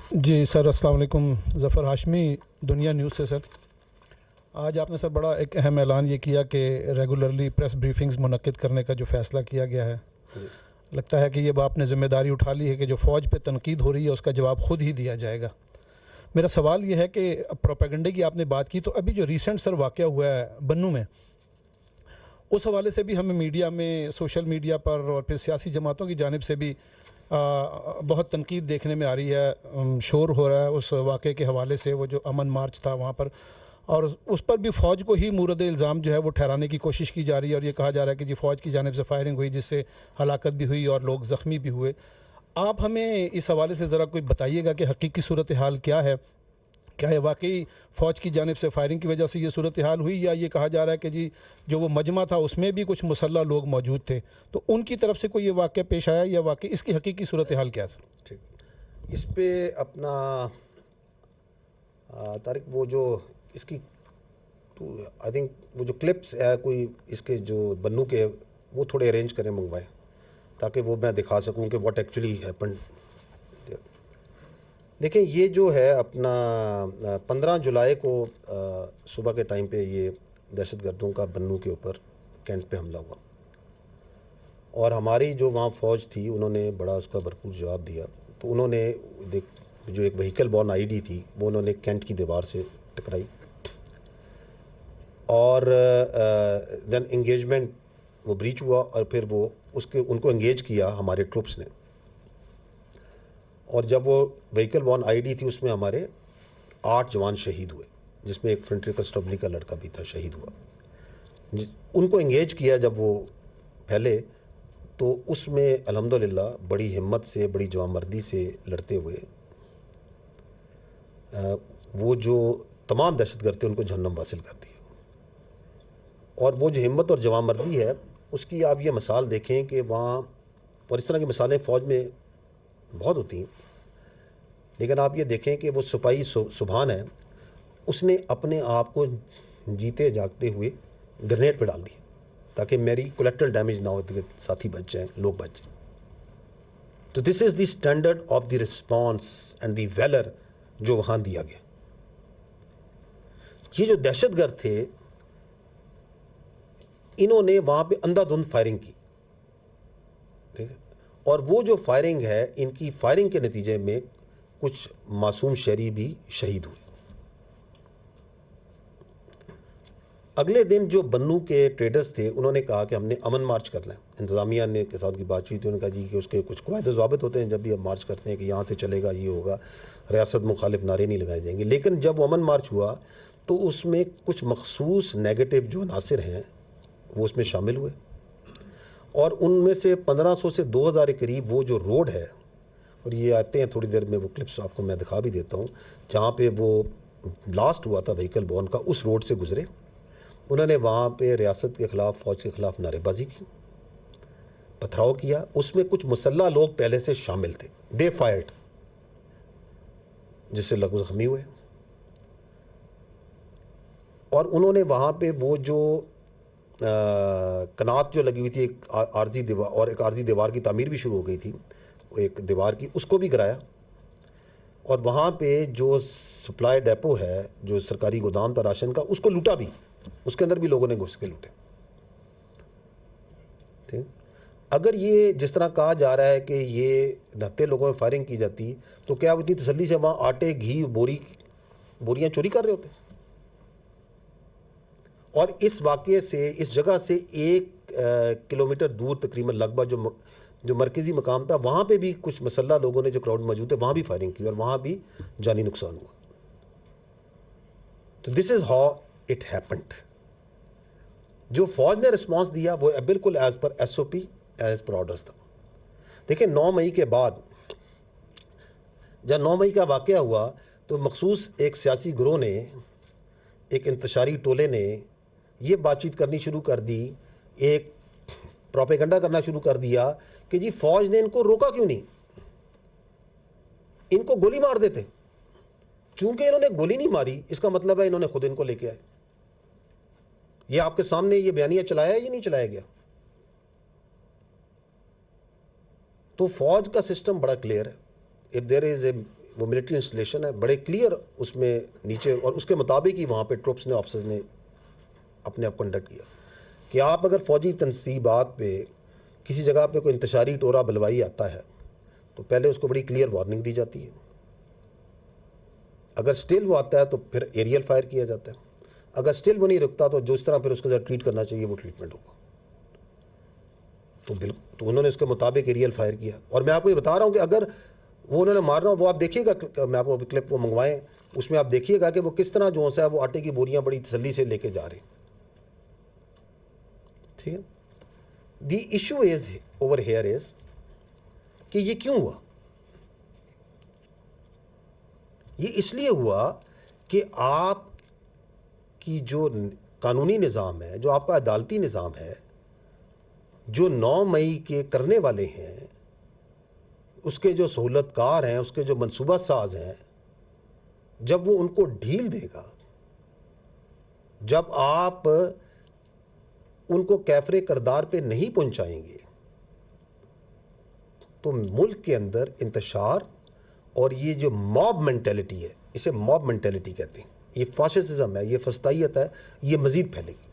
जी sir, अस्सलाम वालेकुम। ज़फ़र हाशमी, दुनिया न्यूज़ से सर। आज आपने सर बड़ा एक अहम ऐलान ये किया कि रेगुलरली प्रेस ब्रीफिंग्स मुनक्किद करने का जो फ़ैसला किया गया है, लगता है कि ये आपने ज़िम्मेदारी उठा ली है कि जो फ़ौज पे तनकीद हो रही है उसका जवाब ख़ुद ही दिया जाएगा। मेरा सवाल ये है कि प्रोपेगेंडे की आपने बात की, तो अभी जो रिसेंट सर वाक़या हुआ है बन्नू में, उस हवाले से भी हमें मीडिया में, सोशल मीडिया पर और फिर सियासी जमातों की जानिब से भी बहुत तनकीद देखने में आ रही है। शोर हो रहा है उस वाक़े के हवाले से, वो जो अमन मार्च था वहाँ पर, और उस पर भी फ़ौज को ही मूरद इल्ज़ाम जो है वो ठहराने की कोशिश की जा रही है, और ये कहा जा रहा है कि जी फ़ौज की जानिब से फायरिंग हुई जिससे हलाकत भी हुई और लोग ज़ख्मी भी हुए। आप हमें इस हवाले से ज़रा कोई बताइएगा कि हकीकी सूरत हाल क्या है? क्या ये वाकई फ़ौज की जानिब से फायरिंग की वजह से ये सूरत हाल हुई, या ये कहा जा रहा है कि जी जो वो मजमा था उसमें भी कुछ मुसल्लह लोग मौजूद थे, तो उनकी तरफ से कोई ये वाक़या पेश आया, या वाकई इसकी हकीकी सूरत हाल क्या है सर? ठीक, इस पे अपना तारिक वो जो इसकी तो आई थिंक वो जो क्लिप्स है कोई इसके जो बन्नू के, वो थोड़े अरेंज करें, मंगवाएं, ताकि वो मैं दिखा सकूं कि व्हाट एक्चुअली हैपेंड। देखें, ये जो है अपना 15 जुलाई को सुबह के टाइम पे ये दहशतगर्दों का बन्नू के ऊपर कैंट पे हमला हुआ, और हमारी जो वहाँ फ़ौज थी उन्होंने बड़ा उसका भरपूर जवाब दिया। तो उन्होंने जो एक व्हीकल बॉर्न आईडी थी वो उन्होंने कैंट की दीवार से टकराई, और देन एंगेजमेंट वो ब्रीच हुआ, और फिर वो उनको एंगेज किया हमारे ट्रूप्स ने। और जब वो व्हीकल बॉर्न आईडी थी उसमें हमारे 8 जवान शहीद हुए, जिसमें एक फ्रंट्री कंस्टेबली का लड़का भी था, शहीद हुआ। उनको एंगेज किया जब वो पहले, तो उसमें अल्हम्दुलिल्लाह बड़ी हिम्मत से, बड़ी जवानमर्दी से लड़ते हुए वो जो तमाम दहशतगर्द थे उनको जहन्नम वासिल कर दिया। और वो जो हिम्मत और जवानमर्दी है उसकी आप ये मिसाल देखें कि वहाँ, और इस तरह की मिसालें फ़ौज में बहुत होती हैं, लेकिन आप ये देखें कि वो सिपाही सुभान है, उसने अपने आप को जीते जागते हुए ग्रेनेड पे डाल दिया ताकि मेरी कोलेक्ट्रल डैमेज ना हो, तो साथी बच जाएं, लोग बच जाएं। तो this is the standard of the response and the valour जो वहाँ दिया गया। ये जो दहशतगर्द थे, इन्होंने वहाँ पे अंधाधुंध फायरिंग की, ठीक है, और वो जो फायरिंग है, इनकी फायरिंग के नतीजे में कुछ मासूम शहरी भी शहीद हुए। अगले दिन जो बन्नू के ट्रेडर्स थे उन्होंने कहा कि हमने अमन मार्च करना है। इंतज़ामिया ने के साथ की बातचीत थी, उन्होंने कहा जी कि उसके कुछ क़वायद ज़ाबित होते हैं, जब भी हम मार्च करते हैं कि यहाँ से चलेगा, ये होगा, रियासत मुखालिफ नारे नहीं लगाए जाएंगे। लेकिन जब वो अमन मार्च हुआ तो उसमें कुछ मखसूस नेगेटिव जो अनासर हैं वो उसमें शामिल हुए, और उनमें से 1500 से 2000 के करीब वो जो रोड है, और ये आते हैं थोड़ी देर में, वो क्लिप्स आपको मैं दिखा भी देता हूँ, जहाँ पे वो ब्लास्ट हुआ था व्हीकल बॉर्न का, उस रोड से गुजरे। उन्होंने वहाँ पे रियासत के ख़िलाफ़, फ़ौज के ख़िलाफ़ नारेबाजी की, पथराव किया। उसमें कुछ मुसल्ला लोग पहले से शामिल थे, दे फायर्ड, जिससे लोग ज़ख्मी हुए। और उन्होंने वहाँ पे वो जो कनात जो लगी हुई थी, एक आर्जी दीवार, और एक आर्जी दीवार की तामीर भी शुरू हो गई थी, एक दीवार की, उसको भी गिराया। और वहाँ पे जो सप्लाई डेपो है, जो सरकारी गोदाम था राशन का, उसको लूटा भी, उसके अंदर भी लोगों ने घुस के लूटे। ठीक, अगर ये जिस तरह कहा जा रहा है कि ये 69 लोगों में फायरिंग की जाती, तो क्या वो इतनी तसल्ली से वहाँ आटे, घी, बोरियां चोरी कर रहे होते? और इस वाक़े से, इस जगह से 1 किलोमीटर दूर तकरीबन लगभग जो मरकज़ी मकाम था, वहाँ पे भी कुछ मसल्ला लोगों ने, जो क्राउड मौजूद थे, वहाँ भी फायरिंग की, और वहाँ भी जानी नुकसान हुआ। तो this is how it happened. जो फ़ौज ने रिस्पॉन्स दिया वो बिल्कुल as per SOP, as per orders था। देखिए, 9 मई के बाद, जब 9 मई का वाक़या हुआ, तो मखसूस एक सियासी गिरोह ने, एक इंतशारी टोले ने ये बातचीत करनी शुरू कर दी, एक प्रोपेगेंडा करना शुरू कर दिया कि जी फ़ौज ने इनको रोका क्यों नहीं, इनको गोली मार देते। चूंकि इन्होंने गोली नहीं मारी, इसका मतलब है इन्होंने खुद इनको लेके आए। ये आपके सामने ये बयानिया चलाया या नहीं चलाया गया? तो फौज का सिस्टम बड़ा क्लियर है। इफ देयर इज ए वो मिलिट्री इंस्टॉलेशन है, बड़े क्लियर उसमें नीचे, और उसके मुताबिक ही वहाँ पे ट्रुप्स ने, ऑफिसर्स ने अपने आप कंडक्ट किया कि आप अगर फ़ौजी तनसीबात पे किसी जगह पे कोई इंतशारी टोरा बलवाई आता है तो पहले उसको बड़ी क्लियर वार्निंग दी जाती है। अगर स्टिल वो आता है तो फिर एरियल फायर किया जाता है। अगर स्टिल वो नहीं रुकता तो जिस तरह फिर उसके साथ ट्रीट करना चाहिए वो ट्रीटमेंट होगा। तो बिल्कुल, तो उन्होंने उसके मुताबिक एरियल फायर किया। और मैं आपको ये बता रहा हूँ कि अगर वो उन्होंने मारना, वो आप देखिएगा, मैं आपको क्लिप वो मंगवाएं, उसमें आप देखिएगा कि वो किस तरह जो है वो आटे की बोरियां बड़ी तसल्ली से लेके जा रहे हैं। ठीक है, the issue is over here is कि ये क्यों हुआ। ये इसलिए हुआ कि आप की जो कानूनी निज़ाम है, जो आपका अदालती निज़ाम है, जो 9 मई के करने वाले हैं, उसके जो सहूलतकार हैं, उसके जो मनसूबा साज हैं, जब वो उनको ढील देगा, जब आप उनको कैफरे करदार पे नहीं पहुंचाएंगे, तो मुल्क के अंदर इंतशार और ये जो मॉब मेंटेलिटी है, इसे मॉब मेंटेलिटी कहते हैं, ये फाशिज्म है, ये फस्तायत है, ये मजीद फैलेगी।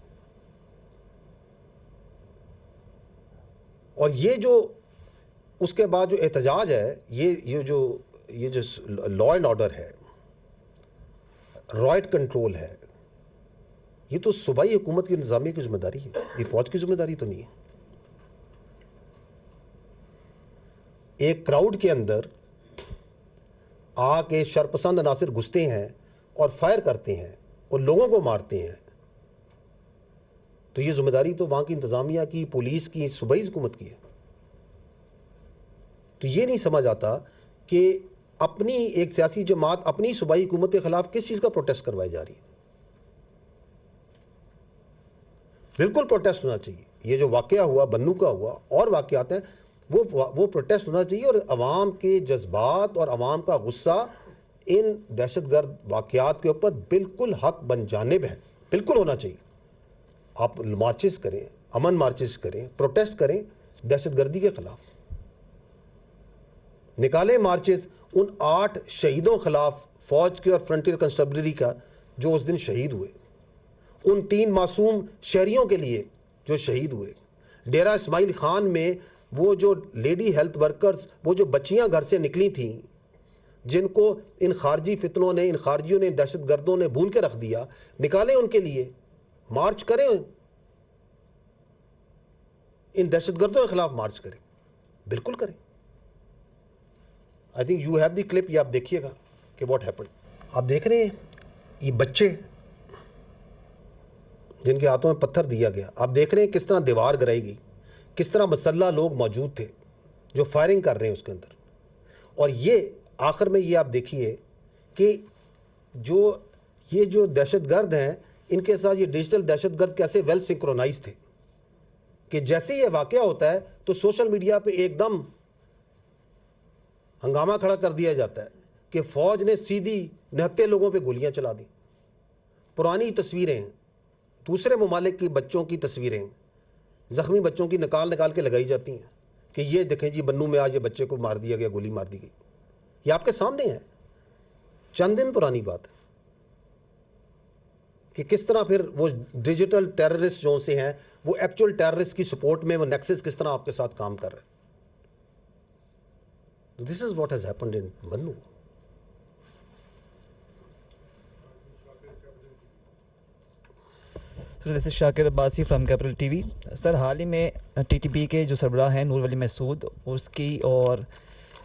और ये जो उसके बाद जो एहतजाज है, ये जो लॉ एंड ऑर्डर है, राइट कंट्रोल है, ये तो सूबाई हुकूमत की इंतजामिया की जिम्मेदारी है, ये फौज की जिम्मेदारी तो नहीं है। एक क्राउड के अंदर आके शरपसंद अनासिर घुसते हैं और फायर करते हैं और लोगों को मारते हैं, तो ये जिम्मेदारी तो वहाँ की इंतज़ामिया की, पुलिस की, सूबाई हुकूमत की है। तो ये नहीं समझ आता कि अपनी एक सियासी जमात अपनी सूबाई हुकूमत के खिलाफ किस चीज़ का प्रोटेस्ट करवाई जा रही है। बिल्कुल प्रोटेस्ट होना चाहिए। ये जो वाक़या हुआ, बन्नू का हुआ और वाक़यात हैं, वो प्रोटेस्ट होना चाहिए, और अवाम के जज्बात और अवाम का गुस्सा इन दहशतगर्द वाक़यात के ऊपर बिल्कुल हक बन जानिब है, बिल्कुल होना चाहिए। आप मार्चेस करें, अमन मार्चेस करें, प्रोटेस्ट करें दहशतगर्दी के ख़िलाफ़, निकालें मार्चेस उन 8 शहीदों खिलाफ फ़ौज के और फ्रंटियर कंस्टेबलरी का जो उस दिन शहीद हुए, उन 3 मासूम शहरियों के लिए जो शहीद हुए। डेरा इस्माइल खान में वो जो लेडी हेल्थ वर्कर्स, वो जो बच्चियां घर से निकली थीं, जिनको इन खारजी फितनों ने, इन खारजियों ने, दहशतगर्दों ने भूल के रख दिया, निकालें उनके लिए, मार्च करें, इन दहशतगर्दों के खिलाफ मार्च करें, बिल्कुल करें। I think you have the clip, ये आप देखिएगा कि व्हाट हैपेंड। आप देख रहे हैं ये बच्चे जिनके हाथों में पत्थर दिया गया, आप देख रहे हैं किस तरह दीवार गिराई गई, किस तरह मसल्ला लोग मौजूद थे जो फायरिंग कर रहे हैं उसके अंदर। और ये आखिर में ये आप देखिए कि ये जो दहशतगर्द हैं, इनके साथ ये डिजिटल दहशतगर्द कैसे वेल सिंक्रोनाइज थे कि जैसे ये वाक़या होता है तो सोशल मीडिया पे एकदम हंगामा खड़ा कर दिया जाता है कि फ़ौज ने सीधी निहत्ते लोगों पे गोलियां चला दी। पुरानी तस्वीरें, दूसरे ममालिक की बच्चों की तस्वीरें, ज़ख्मी बच्चों की निकाल के लगाई जाती हैं कि ये देखें जी, बन्नू में आज ये बच्चे को मार दिया गया, गोली मार दी गई। ये आपके सामने है, चंद दिन पुरानी बात है कि किस तरह फिर वो डिजिटल टेररिस्ट जो से हैं, वो एक्चुअल टेररिस्ट की सपोर्ट में वो नेक्सस किस तरह आपके साथ काम कर रहे हैं। This is what has happened in Bannu. Sir, this is Shakir Abbasi from capital TV. Sir, हाल ही में टीटीपी के जो सरबराह हैं नूर वली महसूद, उसकी और